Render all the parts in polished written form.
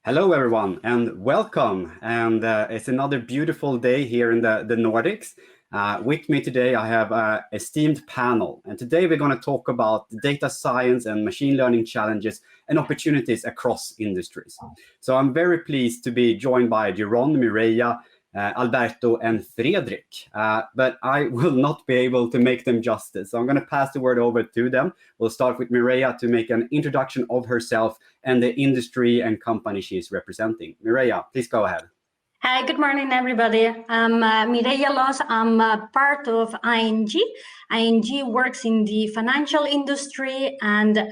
Hello, everyone, and welcome. And it's another beautiful day here in the Nordics. With me today, I have an esteemed panel. And today we're going to talk about data science and machine learning challenges and opportunities across industries. So I'm very pleased to be joined by Jeroen, Mireia, Alberto, and Fredrik. But I will not be able to make them justice. So I'm going to pass the word over to them. We'll start with Mireia to make an introduction of herself and the industry and company she is representing. Mireia, please go ahead. Hi, good morning, everybody. I'm Mireia Alos. I'm part of ING. ING works in the financial industry, and there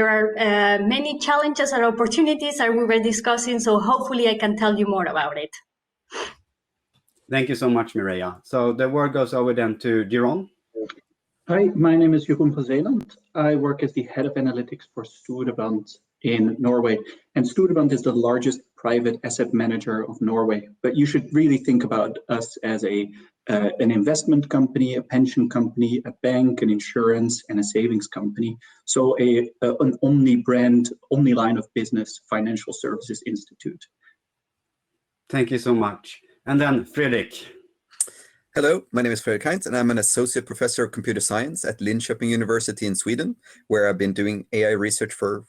are many challenges and opportunities that we were discussing, so hopefully I can tell you more about it. Thank you so much, Mireia. So the word goes over then to Jeroen. Hi, my name is Jeroen from Zeeland. I work as the head of analytics for Storebrand in Norway. And Storebrand is the largest private asset manager of Norway. But you should really think about us as an investment company, a pension company, a bank, an insurance, and a savings company. So an omni-brand, omni-line of business financial services institute. Thank you so much. And then Fredrik. Hello, my name is Fredrik Heintz, and I'm an associate professor of computer science at Linköping University in Sweden, where I've been doing AI research for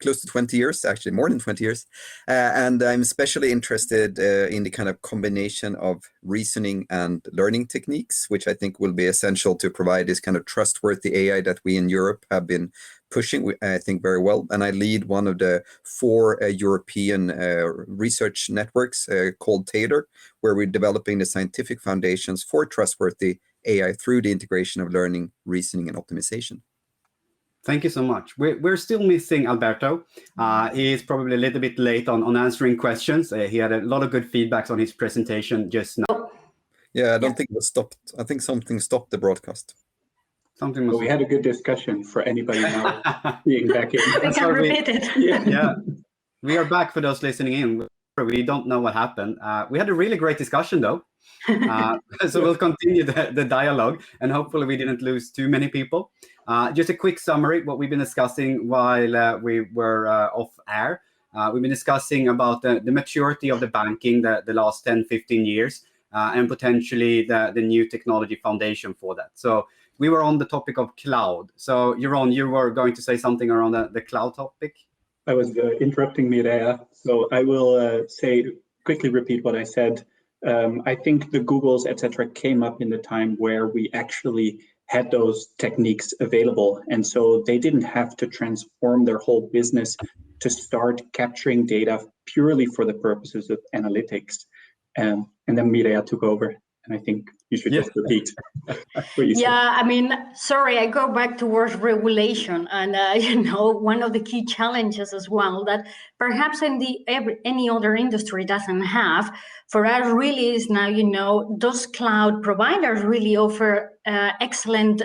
close to 20 years, actually more than 20 years. And I'm especially interested in the kind of combination of reasoning and learning techniques, which I think will be essential to provide this kind of trustworthy AI that we in Europe have been pushing, I think, very well. And I lead one of the 4 European research networks called Tetra, where we're developing the scientific foundations for trustworthy AI through the integration of learning, reasoning, and optimization. Thank you so much. We're still missing Alberto. He is probably a little bit late on answering questions. He had a lot of good feedbacks on his presentation just now. Yeah, I don't think it was stopped. I think something stopped the broadcast. We had a good discussion for anybody now being back in. We can repeat it. Yeah, we are back for those listening in. We don't know what happened. We had a really great discussion, though. So we'll continue the dialogue, and hopefully we didn't lose too many people. Just a quick summary, what we've been discussing while we were off air. We've been discussing about the maturity of the banking the last 10, 15 years, and potentially the new technology foundation for that. So we were on the topic of cloud. So Jeroen, you were going to say something around the cloud topic? I was interrupting Mireia, so I will quickly repeat what I said. I think the Googles, etc., came up in the time where we actually had those techniques available. And so they didn't have to transform their whole business to start capturing data purely for the purposes of analytics. And then Mireia took over. And I think you should just repeat what you said. Yeah, I mean, sorry, I go back towards regulation. And, one of the key challenges as well that perhaps any other industry doesn't have, for us really is now, those cloud providers really offer excellent,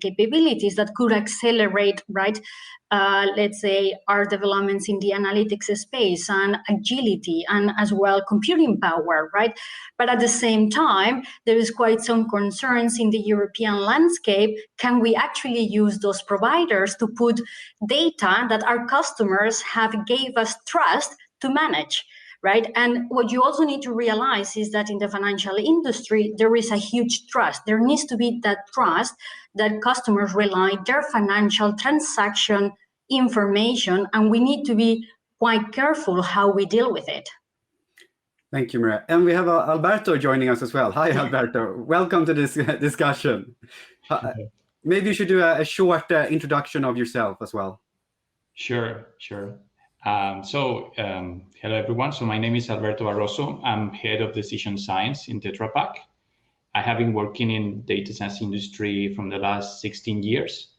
capabilities that could accelerate, right? Our developments in the analytics space and agility and as well computing power, right? But at the same time, there is quite some concerns in the European landscape. Can we actually use those providers to put data that our customers have gave us trust to manage? Right. And what you also need to realize is that in the financial industry, there is a huge trust. There needs to be that trust that customers rely their financial transaction information, and we need to be quite careful how we deal with it. Thank you, Mireia. And we have Alberto joining us as well. Hi, Alberto. Welcome to this discussion. Maybe you should do a short introduction of yourself as well. Sure. Hello, everyone. So my name is Alberto Barroso. I'm head of decision science in Tetra Pak. I have been working in data science industry from the last 16 years,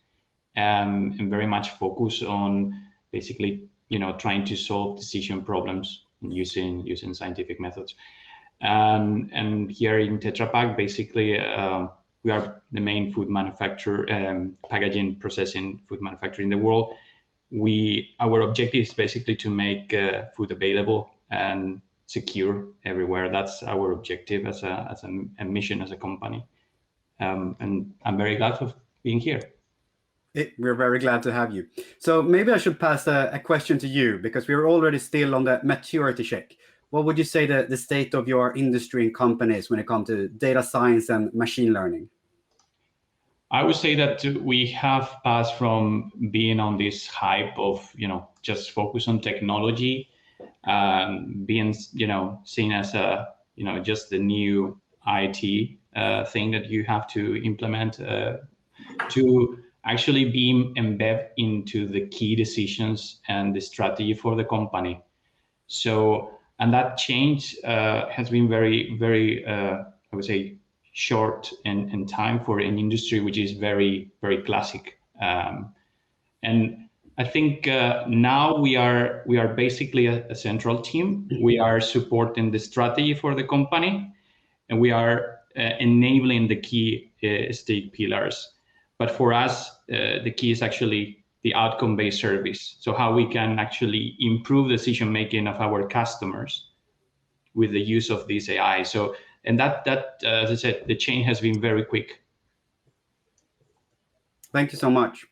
and very much focused on basically, trying to solve decision problems using scientific methods. And here in Tetra Pak, basically, we are the main food manufacturer, packaging, processing food manufacturer in the world. Our objective is basically to make food available and secure everywhere. That's our objective as a mission as a company. And I'm very glad for being here. We're very glad to have you. So maybe I should pass a question to you, because we're already still on the maturity check. What would you say the state of your industry and companies when it comes to data science and machine learning? I would say that we have passed from being on this hype of, just focus on technology, being, seen as a, just the new IT thing that you have to implement, to actually be embedded into the key decisions and the strategy for the company. So, and that change has been very, very, I would say, short in time for an industry which is very, very classic. And I think now we are basically a central team. We are supporting the strategy for the company, and we are enabling the key stake pillars. But for us, the key is actually the outcome-based service. So how we can actually improve decision-making of our customers with the use of this AI. So, and that as I said, the change has been very quick. Thank you so much.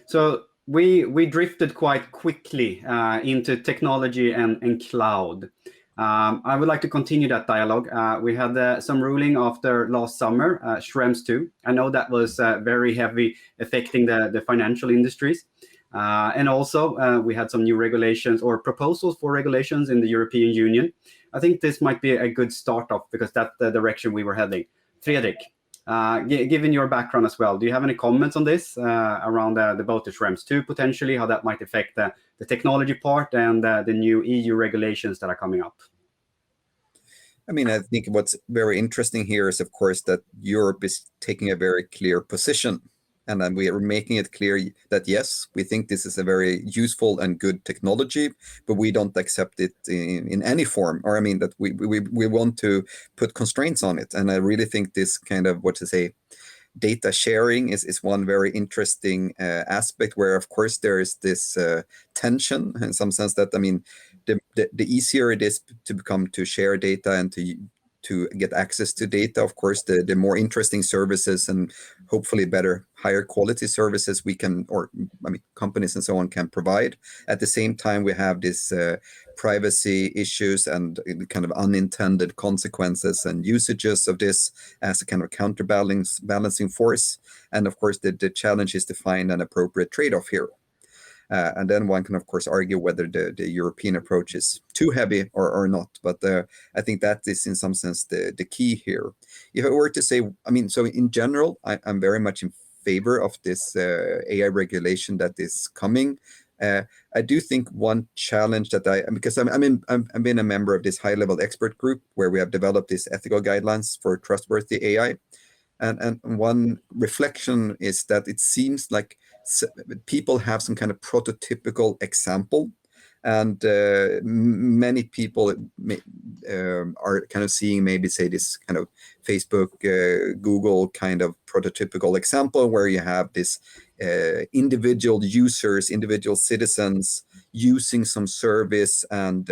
So we drifted quite quickly into technology and cloud. I would like to continue that dialogue. We had some ruling after last summer, Schrems 2. I know that was very heavy, affecting the financial industries. And also we had some new regulations or proposals for regulations in the European Union. I think this might be a good start off, because that's the direction we were heading. Fredrik, given your background as well, do you have any comments on this around both the Schrems 2 potentially, how that might affect the technology part and the new EU regulations that are coming up? I mean, I think what's very interesting here is, of course, that Europe is taking a very clear position. And then we are making it clear that, yes, we think this is a very useful and good technology, but we don't accept it in any form. Or I mean, that we want to put constraints on it. And I really think this kind of, data sharing is one very interesting aspect, where, of course, there is this tension in some sense that, I mean, the easier it is to share data and to get access to data, of course, the more interesting services and hopefully better, higher quality services we can, companies and so on can provide. At the same time, we have this privacy issues and kind of unintended consequences and usages of this as a kind of counterbalancing force. And of course, the challenge is to find an appropriate trade-off here. And then one can, of course, argue whether the European approach is too heavy or not. But I think that is, in some sense, the key here. If I were to say, so in general, I'm very much in favor of this AI regulation that is coming. I do think one challenge that because I've been a member of this high-level expert group where we have developed these ethical guidelines for trustworthy AI. And one reflection is that it seems like people have some kind of prototypical example, and many people are kind of seeing maybe, say, this kind of Facebook, Google kind of prototypical example where you have this individual users, individual citizens using some service, and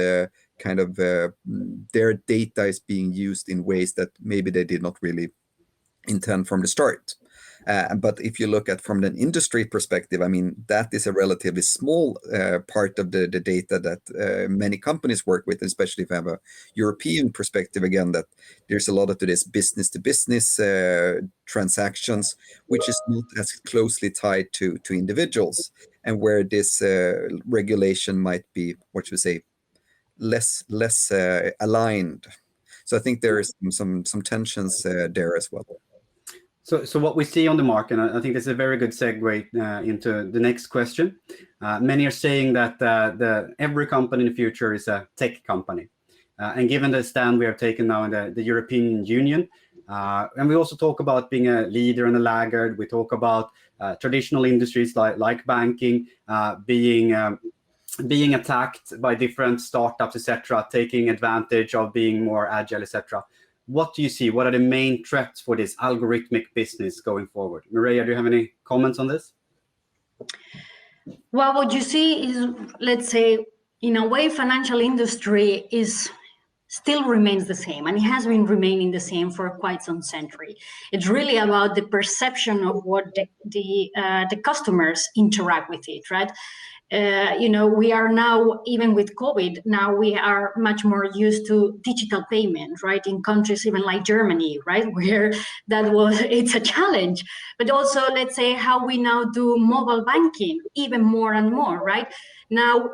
kind of their data is being used in ways that maybe they did not really intend from the start. But if you look at from an industry perspective, that is a relatively small part of the data that many companies work with, especially if you have a European perspective, again, that there's a lot of this business-to-business transactions, which is not as closely tied to individuals, and where this regulation might be, less aligned. So I think there is some tensions there as well. So what we see on the market, I think this is a very good segue into the next question. Many are saying that every company in the future is a tech company. And given the stand we have taken now in the European Union, and we also talk about being a leader and a laggard, we talk about traditional industries like banking being attacked by different startups, etc., taking advantage of being more agile, etc. What do you see? What are the main threats for this algorithmic business going forward? Mireia, do you have any comments on this? Well, what you see is, let's say, in a way, financial industry is still remains the same, and it has been remaining the same for quite some century. It's really about the perception of what the customers interact with it, right? We are now, even with COVID, now we are much more used to digital payment, right? In countries even like Germany, right? Where it's a challenge. But also, let's say, how we now do mobile banking, even more and more, right? Now,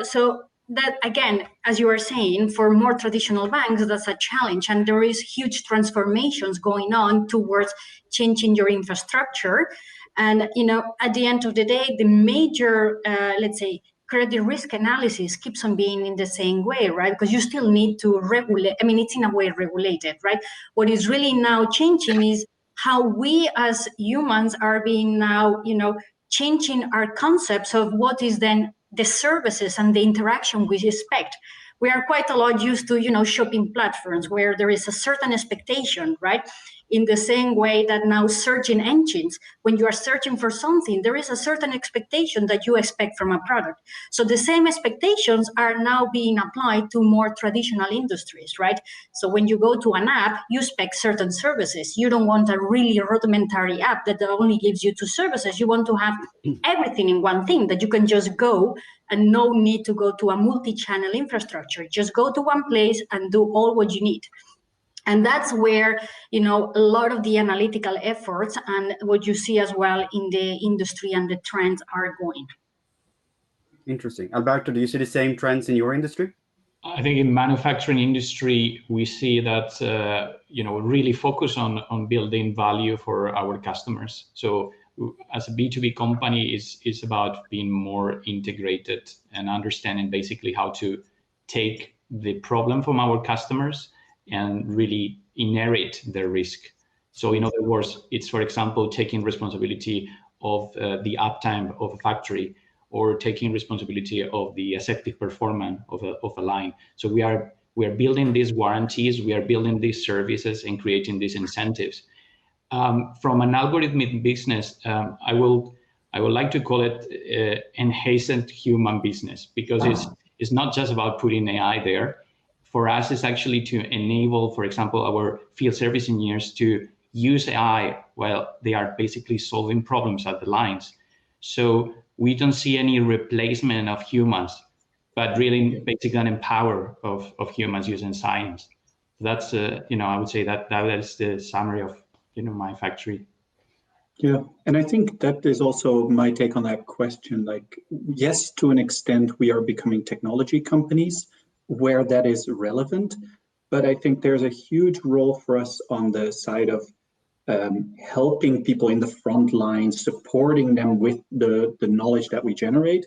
so that, again, as you were saying, for more traditional banks, that's a challenge. And there is huge transformations going on towards changing your infrastructure. And, at the end of the day, the major, let's say, credit risk analysis keeps on being in the same way, right? Because you still need to regulate. I mean, it's in a way regulated, right? What is really now changing is how we as humans are being now, changing our concepts of what is then the services and the interaction we expect. We are quite a lot used to, shopping platforms where there is a certain expectation, right? In the same way that now searching engines, when you are searching for something, there is a certain expectation that you expect from a product. So the same expectations are now being applied to more traditional industries, right? So when you go to an app, you expect certain services. You don't want a really rudimentary app that only gives you 2 services. You want to have everything in one thing, that you can just go and no need to go to a multi-channel infrastructure. Just go to one place and do all what you need. And that's where, a lot of the analytical efforts and what you see as well in the industry and the trends are going. Interesting. Alberto, do you see the same trends in your industry? I think in manufacturing industry, we see that, really focus on building value for our customers. So as a B2B company is about being more integrated and understanding basically how to take the problem from our customers and really inherit the risk. So in other words, it's, for example, taking responsibility of the uptime of a factory, or taking responsibility of the aseptic performance of a line. So we are building these warranties, we are building these services and creating these incentives. From an algorithmic business, I would like to call it enhanced human business, because it's not just about putting AI there. For us, it's actually to enable, for example, our field service engineers to use AI while they are basically solving problems at the lines. So we don't see any replacement of humans, but really basically an empower of humans using science. That's, I would say that is the summary of, my factory. Yeah, and I think that is also my take on that question. Like, yes, to an extent, we are becoming technology companies where that is relevant, but I think there's a huge role for us on the side of helping people in the front line, supporting them with the knowledge that we generate.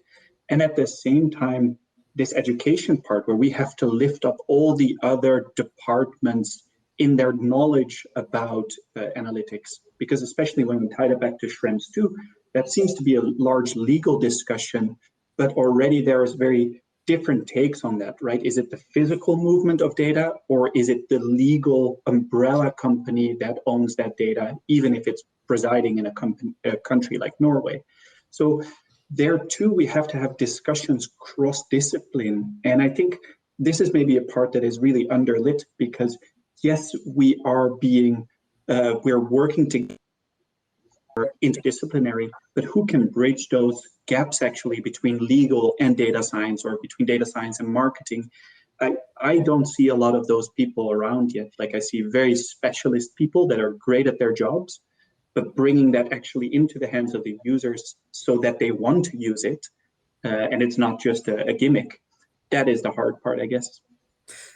And at the same time, this education part where we have to lift up all the other departments in their knowledge about analytics, because especially when we tie it back to Schrems 2, that seems to be a large legal discussion, but already there's very different takes on that, right? Is it the physical movement of data, or is it the legal umbrella company that owns that data, even if it's residing in a country like Norway? So there too, we have to have discussions cross-discipline. And I think this is maybe a part that is really underlit, because yes, we are we're working together interdisciplinary, but who can bridge those gaps actually between legal and data science, or between data science and marketing? I don't see a lot of those people around yet. Like, I see very specialist people that are great at their jobs, but bringing that actually into the hands of the users so that they want to use it, and it's not just a gimmick. That is the hard part, I guess.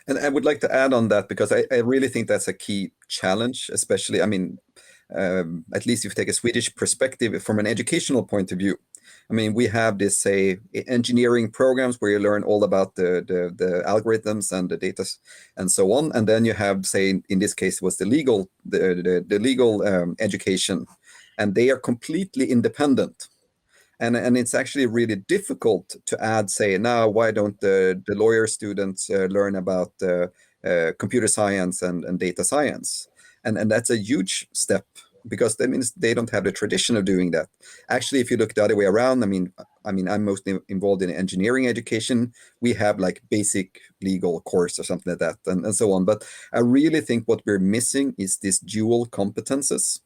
And I would like to add on that, because I really think that's a key challenge, especially, at least if you take a Swedish perspective from an educational point of view. We have this, say, engineering programs where you learn all about the algorithms and the data and so on. And then you have, say, in this case, was the legal education, and they are completely independent. And it's actually really difficult to add, say, now, why don't the lawyer students learn about computer science and data science? And that's a huge step because that means they don't have the tradition of doing that. Actually, if you look the other way around, I mean, I'm mostly involved in engineering education. We have like basic legal course or something like that, and so on. But I really think what we're missing is these dual competences.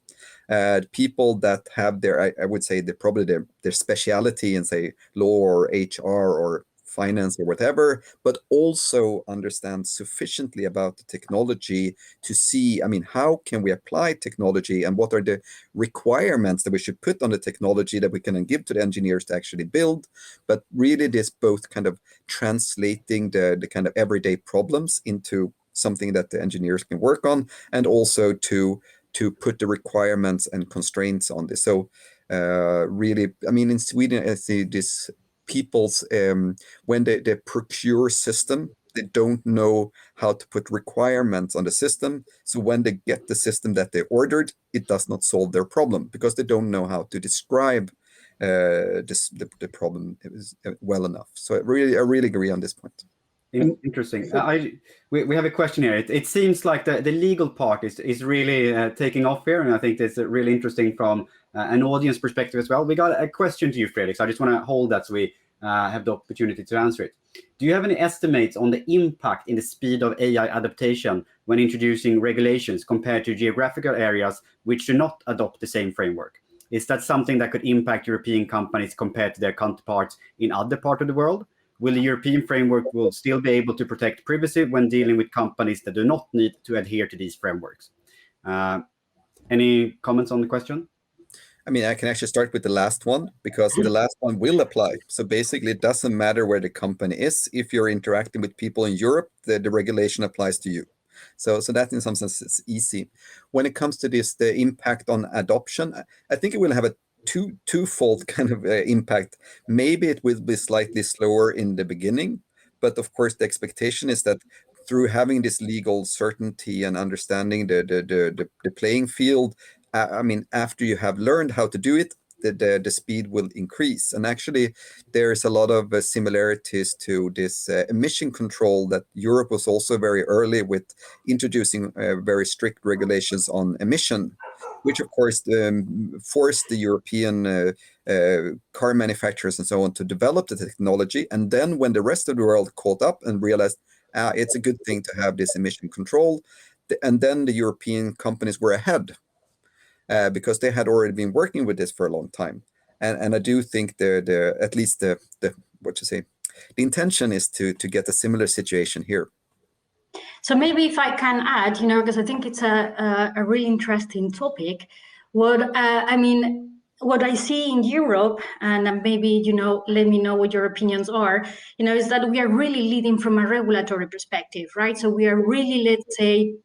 People that have their, I would say, probably their speciality in, say, law or HR or finance or whatever, but also understand sufficiently about the technology to see, I mean, how can we apply technology and what are the requirements that we should put on the technology that we can then give to the engineers to actually build. But really this both kind of translating the kind of everyday problems into something that the engineers can work on, and also to put the requirements and constraints on this. So really, I mean, in Sweden, I see this people's, when they procure system, they don't know how to put requirements on the system. So when they get the system that they ordered, it does not solve their problem because they don't know how to describe the problem well enough. So I really agree on this point. Interesting. We have a question here. It seems like the legal part is really taking off here, and I think that's really interesting from an audience perspective as well. We got a question to you, Fredrik, so I just want to hold that so we have the opportunity to answer it. Do you have any estimates on the impact in the speed of AI adaptation when introducing regulations compared to geographical areas which do not adopt the same framework? Is that something that could impact European companies compared to their counterparts in other parts of the world? Will the European framework still be able to protect privacy when dealing with companies that do not need to adhere to these frameworks? Any comments on the question? I mean, I can actually start with the last one, because the last one will apply. So basically, it doesn't matter where the company is. If you're interacting with people in Europe, the regulation applies to you. So that in some sense is easy. When it comes to this, the impact on adoption, I think it will have a twofold kind of impact. Maybe it will be slightly slower in the beginning, but of course the expectation is that through having this legal certainty and understanding the playing field, I mean, after you have learned how to do it, the speed will increase. And actually, there's a lot of similarities to this emission control that Europe was also very early with introducing very strict regulations on emission, which of course forced the European car manufacturers and so on to develop the technology. And then when the rest of the world caught up and realized it's a good thing to have this emission control, and then the European companies were ahead because they had already been working with this for a long time. And I do think at least the intention is to get a similar situation here. So maybe if I can add, because I think it's a really interesting topic. What I see in Europe, and maybe, let me know what your opinions are, is that we are really leading from a regulatory perspective, right? So we are really, let's say,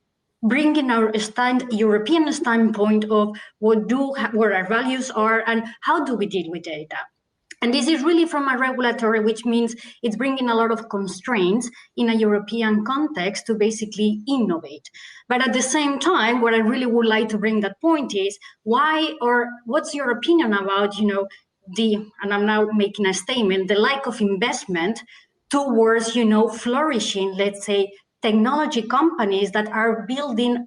bringing our European standpoint of what our values are and how do we deal with data. And this is really from a regulatory, which means it's bringing a lot of constraints in a European context to basically innovate. But at the same time, what I really would like to bring that point is what's your opinion about, and I'm now making a statement, the lack of investment towards, flourishing, let's say, technology companies that are building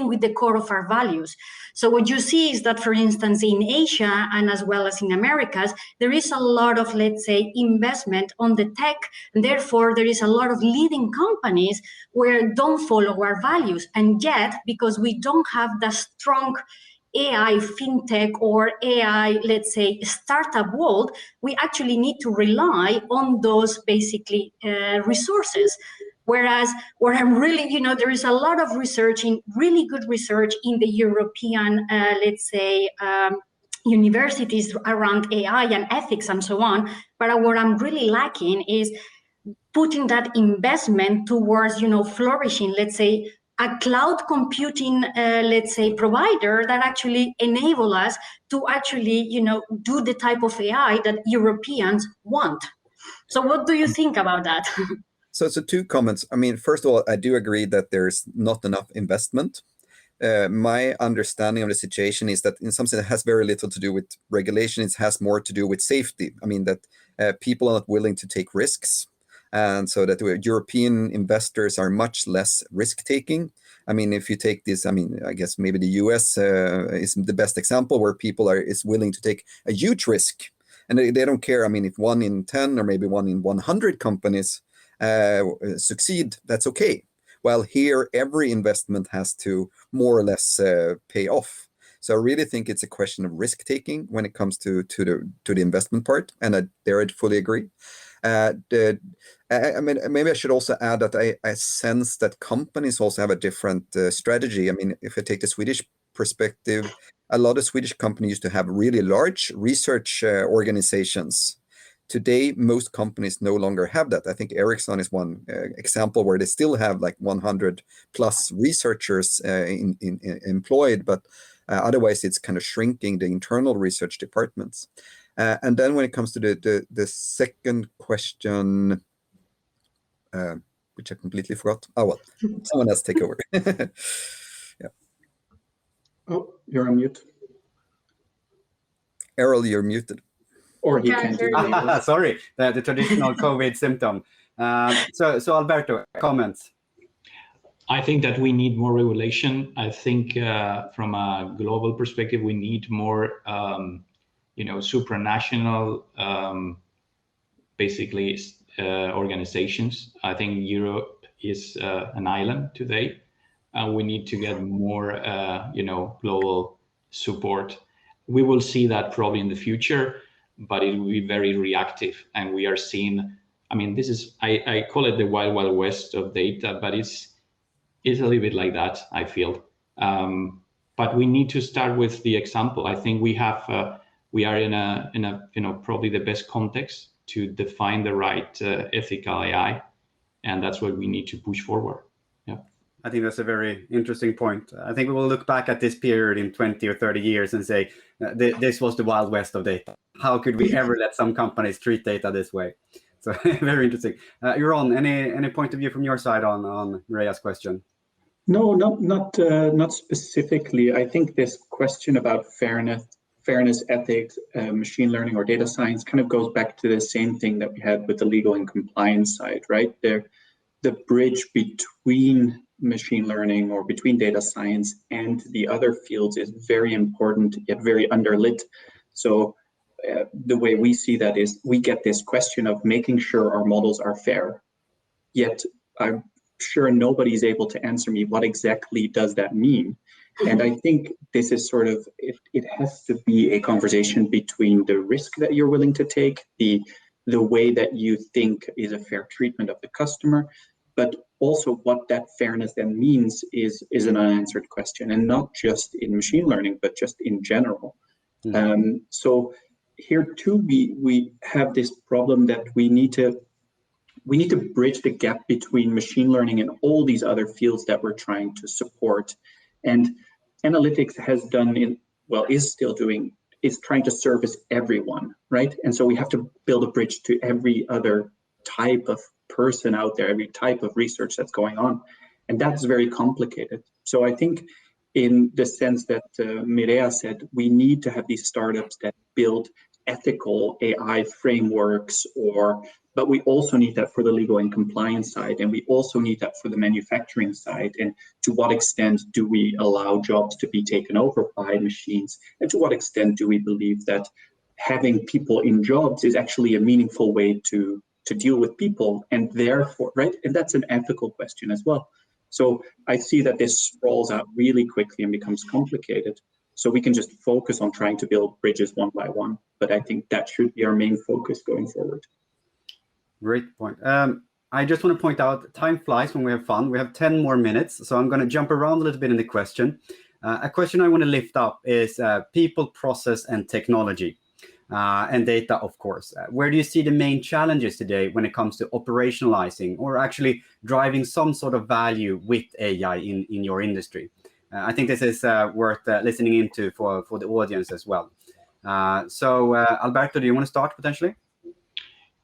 with the core of our values. So what you see is that, for instance, in Asia and as well as in Americas, there is a lot of, let's say, investment on the tech, and therefore there is a lot of leading companies where don't follow our values. And yet, because we don't have the strong AI fintech or AI, let's say, startup world, we actually need to rely on those basically resources. Whereas where I'm really, there is a lot of research, really good research in the European, let's say, universities around AI and ethics and so on. But what I'm really lacking is putting that investment towards, flourishing, let's say, a cloud computing, let's say, provider that actually enable us to actually, do the type of AI that Europeans want. So what do you think about that? So two comments. I mean, first of all, I do agree that there's not enough investment. My understanding of the situation is that in some sense it has very little to do with regulation. It has more to do with safety. I mean, that people are not willing to take risks. And so that European investors are much less risk-taking. I mean, if you take this, I mean, I guess maybe the US is the best example where people is willing to take a huge risk, and they don't care. I mean, if 1 in 10 or maybe 1 in 100 companies succeed, that's okay. While here, every investment has to more or less pay off. So I really think it's a question of risk taking when it comes to the investment part, and I fully agree. I mean, maybe I should also add that I sense that companies also have a different strategy. I mean, if I take the Swedish perspective, a lot of Swedish companies used to have really large research organizations. Today, most companies no longer have that. I think Ericsson is one example where they still have like 100 plus researchers employed, but otherwise it's kind of shrinking the internal research departments. And then when it comes to the second question, which I completely forgot. Oh, well, someone else take over. Yeah. Oh, you're on mute. Errol, you're muted. Or he can't do it. Sorry, the traditional COVID symptom. So Alberto, comments? I think that we need more regulation. I think from a global perspective, we need more, supranational, basically organizations. I think Europe is an island today. We need to get more, global support. We will see that probably in the future, but it will be very reactive. And we are seeing, I mean, this is, I call it the wild, wild west of data, but it's a little bit like that, I feel. But we need to start with the example. I think we are in a probably the best context to define the right ethical AI, and that's what we need to push forward. Yeah. I think that's a very interesting point. I think we will look back at this period in 20 or 30 years and say, this was the wild west of data. How could we ever let some companies treat data this way? So very interesting. Jeroen, any point of view from your side on Mireia's question? No, not specifically. I think this question about fairness, ethics, machine learning or data science kind of goes back to the same thing that we had with the legal and compliance side, right? The bridge between machine learning or between data science and the other fields is very important, yet very underlit. So the way we see that is we get this question of making sure our models are fair, yet I'm sure nobody's able to answer me what exactly does that mean. And I think this is sort of, it has to be a conversation between the risk that you're willing to take, the way that you think is a fair treatment of the customer, but also what that fairness then means is an unanswered question, and not just in machine learning, but just in general. Mm-hmm. So here too, we have this problem that we need to bridge the gap between machine learning and all these other fields that we're trying to support. And analytics is trying to service everyone, right? And so we have to build a bridge to every other type of person out there, every type of research that's going on. And that's very complicated. So I think in the sense that Mireia said, we need to have these startups that build ethical AI frameworks, but we also need that for the legal and compliance side, and we also need that for the manufacturing side. And to what extent do we allow jobs to be taken over by machines? And to what extent do we believe that having people in jobs is actually a meaningful way to deal with people, and therefore, right? And that's an ethical question as well. So I see that this sprawls out really quickly and becomes complicated. So we can just focus on trying to build bridges one by one. But I think that should be our main focus going forward. Great point. I just want to point out, time flies when we have fun. We have 10 more minutes, so I'm going to jump around a little bit in the question. A question I want to lift up is people, process, and technology, and data, of course. Where do you see the main challenges today when it comes to operationalizing or actually driving some sort of value with AI in your industry? I think this is worth listening into for the audience as well. So Alberto, do you want to start potentially?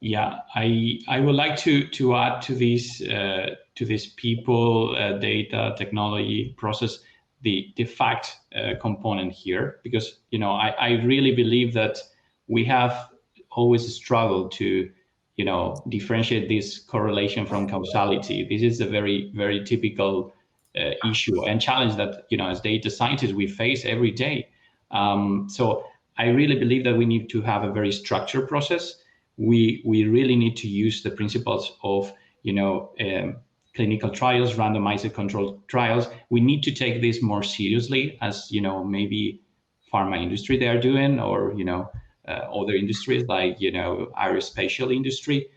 Yeah, I would like to add to this people, data, technology, process, the fact component here, because I really believe that we have always struggled to differentiate this correlation from causality. This is a very, very typical issue and challenge that, as data scientists, we face every day. So I really believe that we need to have a very structured process. We really need to use the principles of, clinical trials, randomized controlled trials. We need to take this more seriously, as, maybe pharma industry they are doing, or, other industries like, aerospatial industry.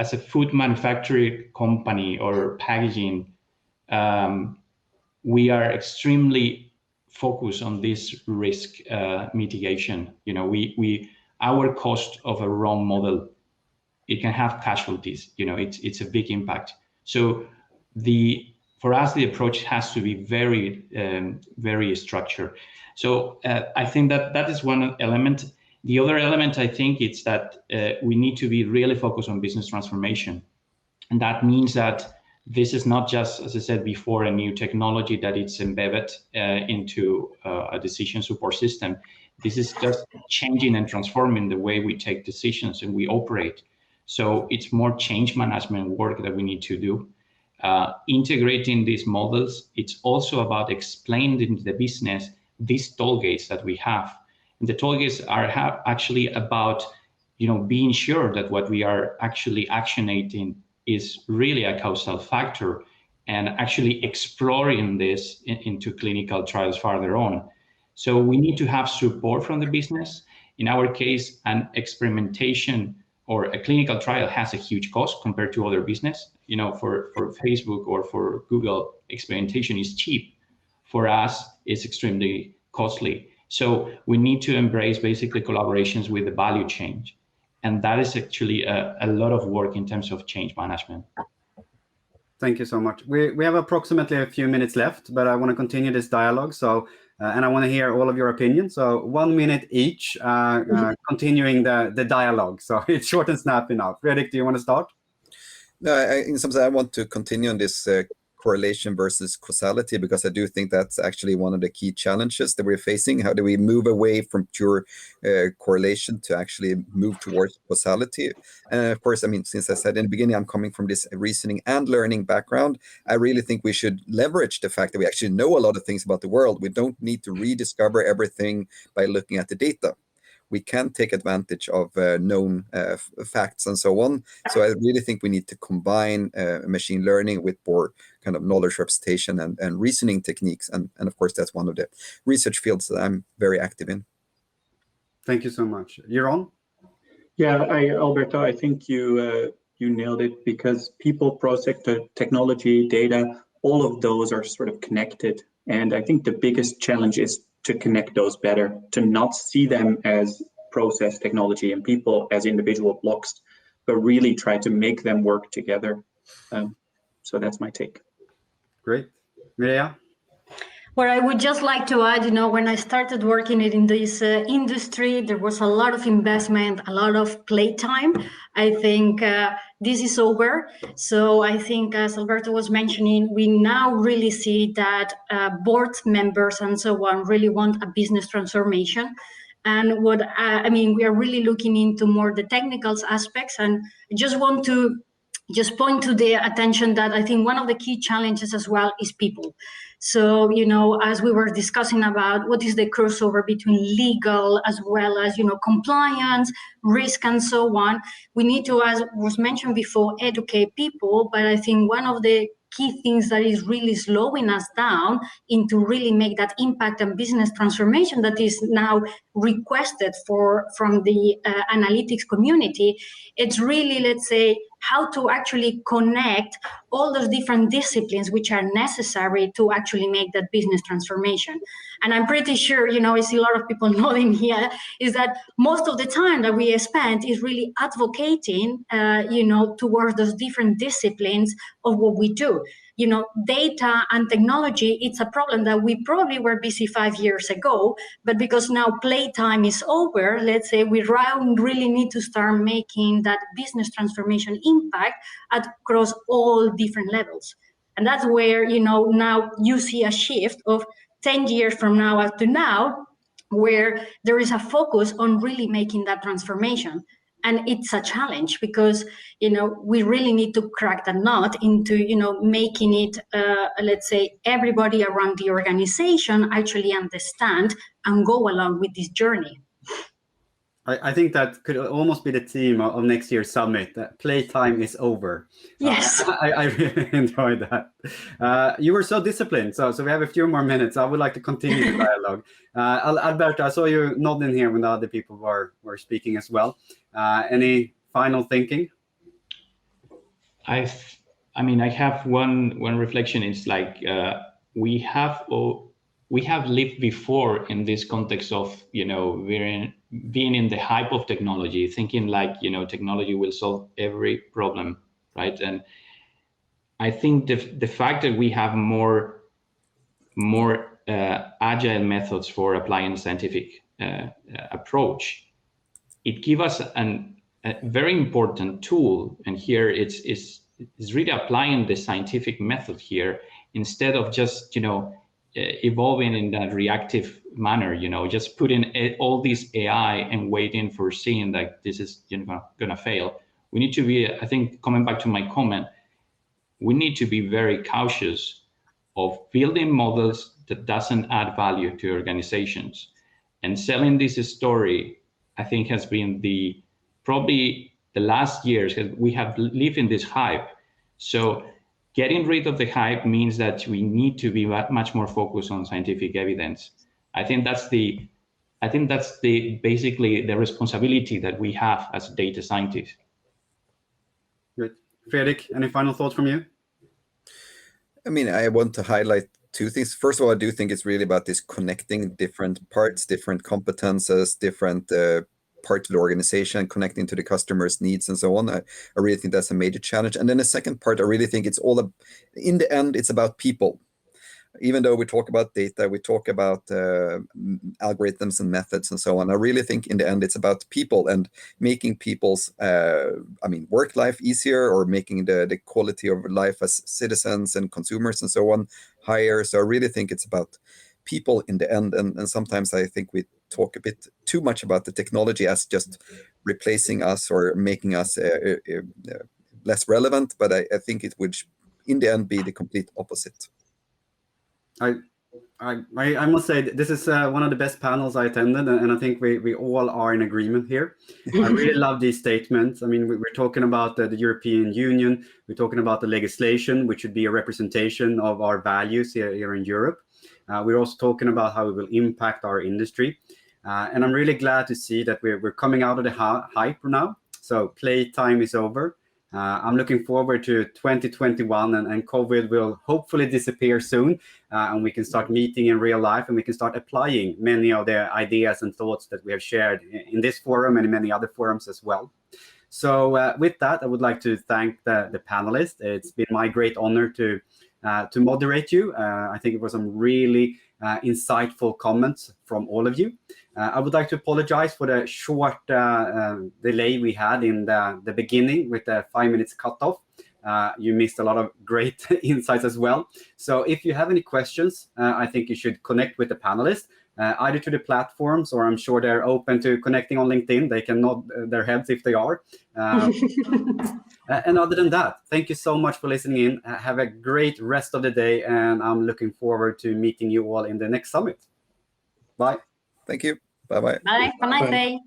As a food manufacturing company or packaging, we are extremely focused on this risk mitigation. Our cost of a wrong model, it can have casualties. It's a big impact. So for us, the approach has to be very, very structured. So I think that is one element. The other element, I think, it's that we need to be really focused on business transformation. And that means that this is not just, as I said before, a new technology that it's embedded into a decision support system. This is just changing and transforming the way we take decisions and we operate. So it's more change management work that we need to do. Integrating these models, it's also about explaining to the business these toll gates that we have. And the toll gates are actually about, being sure that what we are actually actionating is really a causal factor, and actually exploring this into clinical trials further on. So we need to have support from the business. In our case, an experimentation or a clinical trial has a huge cost compared to other business. For Facebook or for Google, experimentation is cheap. For us, it's extremely costly. So we need to embrace basically collaborations with the value chain. And that is actually a lot of work in terms of change management. Thank you so much. We have approximately a few minutes left, but I want to continue this dialogue. So, and I want to hear all of your opinions. So 1 minute each, continuing the dialogue. So it's short and snappy now. Fredrik, do you want to start? No, in some sense, I want to continue on this correlation versus causality, because I do think that's actually one of the key challenges that we're facing. How do we move away from pure correlation to actually move towards causality? And of course, since I said in the beginning, I'm coming from this reasoning and learning background, I really think we should leverage the fact that we actually know a lot of things about the world. We don't need to rediscover everything by looking at the data. We can take advantage of known facts and so on. So I really think we need to combine machine learning with more kind of knowledge representation and reasoning techniques. And of course, that's one of the research fields that I'm very active in. Thank you so much. Jeroen? Yeah, Alberto, I think you nailed it, because people, process, technology, data, all of those are sort of connected. And I think the biggest challenge is to connect those better, to not see them as process, technology, and people as individual blocks, but really try to make them work together. So that's my take. Great. Mireia? Well, I would just like to add, when I started working in this industry, there was a lot of investment, a lot of playtime. I think this is over. So I think, as Alberto was mentioning, we now really see that board members and so on really want a business transformation. And we are really looking into more the technical aspects. And I just want to point to the attention that I think one of the key challenges as well is people. So, as we were discussing about what is the crossover between legal as well as, compliance, risk, and so on, we need to, as was mentioned before, educate people. But I think one of the key things that is really slowing us down into really make that impact and business transformation that is now requested from the analytics community, it's really, let's say, how to actually connect all those different disciplines which are necessary to actually make that business transformation. And I'm pretty sure, I see a lot of people nodding here, is that most of the time that we spend is really advocating, towards those different disciplines of what we do. Data and technology, it's a problem that we probably were busy 5 years ago, but because now playtime is over, let's say we really need to start making that business transformation impact across all different levels. And that's where, now you see a shift of 10 years from now up to now, where there is a focus on really making that transformation. And it's a challenge because, we really need to crack the nut into, making it, let's say, everybody around the organization actually understand and go along with this journey. I think that could almost be the theme of next year's summit, that playtime is over. Yes. I really enjoyed that. You were so disciplined, so we have a few more minutes. I would like to continue the dialogue. Alberto, I saw you nodding here when the other people were speaking as well. Any final thinking? I have one reflection. It's like we have lived before in this context of being in the hype of technology, thinking like technology will solve every problem, right? And I think the fact that we have more agile methods for applying scientific approach, it gives us a very important tool. And here it's really applying the scientific method here instead of just evolving in that reactive manner, just putting all this AI and waiting for seeing that this is gonna fail. We need to be, I think, coming back to my comment, we need to be very cautious of building models that doesn't add value to organizations. And selling this story, I think, has been probably the last years, we have lived in this hype. So getting rid of the hype means that we need to be much more focused on scientific evidence. I think that's basically the responsibility that we have as data scientists. Good. Fredrik, any final thoughts from you? I want to highlight two things. First of all, I do think it's really about this connecting different parts, different competences, different parts of the organization, connecting to the customer's needs and so on. I really think that's a major challenge. And then the second part, I really think it's all, in the end, it's about people. Even though we talk about data, we talk about algorithms and methods and so on, I really think in the end it's about people and making people's work life easier, or making the quality of life as citizens and consumers and so on higher. So I really think it's about people in the end. And sometimes I think we talk a bit too much about the technology as just replacing us or making us less relevant. But I think it would, in the end, be the complete opposite. I must say this is one of the best panels I attended, and I think we all are in agreement here. I really love these statements. We're talking about the European Union. We're talking about the legislation, which should be a representation of our values here in Europe. We're also talking about how it will impact our industry. And I'm really glad to see that we're coming out of the hype now. So playtime is over. I'm looking forward to 2021, and COVID will hopefully disappear soon, and we can start meeting in real life, and we can start applying many of the ideas and thoughts that we have shared in this forum and in many other forums as well. So with that, I would like to thank the panelists. It's been my great honor to moderate you. I think it was some really insightful comments from all of you. I would like to apologize for the short delay we had in the beginning with the 5 minutes cutoff. You missed a lot of great insights as well. So if you have any questions, I think you should connect with the panelists, either to the platforms, or I'm sure they're open to connecting on LinkedIn. They can nod their heads if they are. And other than that, thank you so much for listening in. Have a great rest of the day, and I'm looking forward to meeting you all in the next summit. Bye. Thank you. Bye-bye. Bye. Have a nice day.